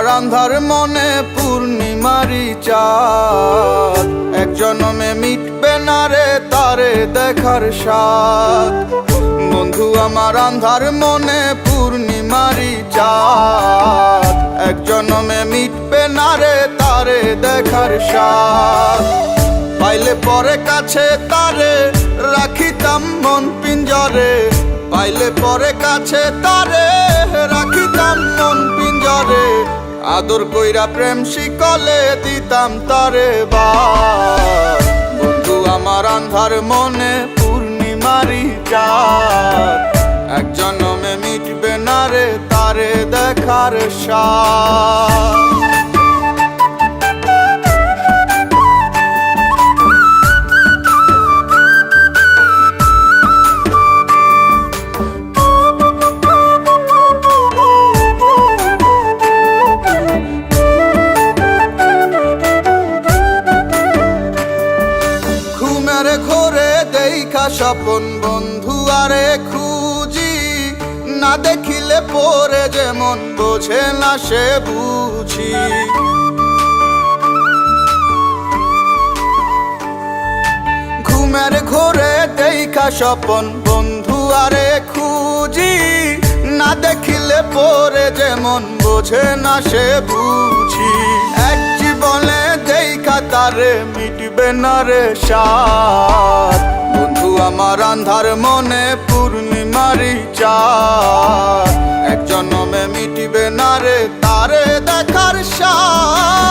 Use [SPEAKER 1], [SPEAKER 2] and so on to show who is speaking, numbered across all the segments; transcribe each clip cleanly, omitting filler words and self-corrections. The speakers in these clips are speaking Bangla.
[SPEAKER 1] আমার আন্ধার মনে পূর্ণিমারি চাঁদ, এক জনমে মিটবে না রে তারে দেখার স্বাদ। বন্ধু আমার আন্ধার মনে পূর্ণিমারি চাঁদ, এক জনমে মিটবে না রে তারে দেখার স্বাদ। পাইলে পরে কাছে তারে রাখিতাম মন পিঞ্জরে, পাইলে পরে কাছে তারে রাখিতাম মন পিঞ্জরে। আদর কইরা প্রেম শিকলে দিতাম তারে বাস। বন্ধু আমার আন্ধার মনে পূর্ণিমারি চাঁদ, এক জনমে মিটবে না রে তারে দেখার স্বাদ। ঘরে দেখা স্বপন বন্ধু আরে খুঁজি, না দেখিলে পরে যেমন বোঝে না সে বুঝি। ঘুমের ঘরে দেখা স্বপন বন্ধু আরে খুঁজি, না দেখিলে পরে যেমন বোঝে না সে বুঝি। এক জীবনে দেখা তারে মিটবে না রে সাথ। বন্ধু আমার আন্ধার মনে পূর্ণিমারি চাঁদ, এক জনমে মিটবে না রে তারে দেখার স্বাদ।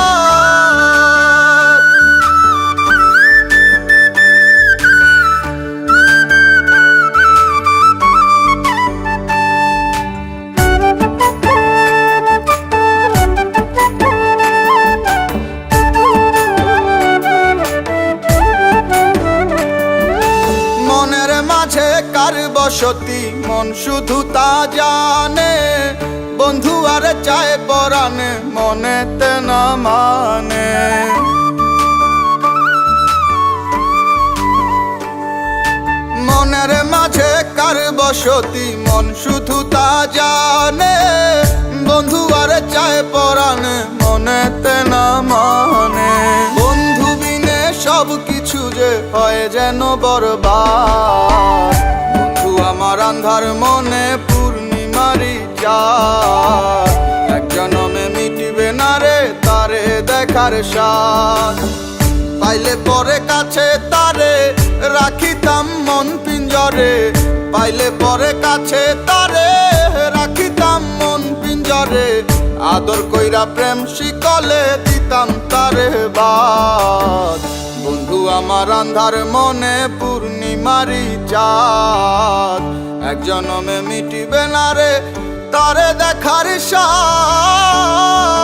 [SPEAKER 1] মনের মাঝে কার বসতি মন শুধু তা জানে, বন্ধু আর চায় পরাণে মনেতে না মানে। মনের মাঝে কার বসতি মন শুধু তা জানে, বন্ধু আর চায় পরাণে মনেতে না মানে। বন্ধু বিনে সব কিছু যে হয় যেন বরবাদ। বন্ধু আমার আন্ধার মনে পূর্ণিমারি চাঁদ, এক জনমে মিটবে না রে তারে দেখার স্বাদ। পাইলে পরে কাছে তারে রাখিতাম মন পিঞ্জরে, পাইলে পরে কাছে তারে রাখিতাম মন পিঞ্জরে। আদর কইরা প্রেম শিকলে দিতাম তারে বাদ। বন্ধু আমার আন্ধার মনে পূর্ণিমারি চাঁদ, এক জনমে মিটিবে না রে তারে দেখার স্বাদ।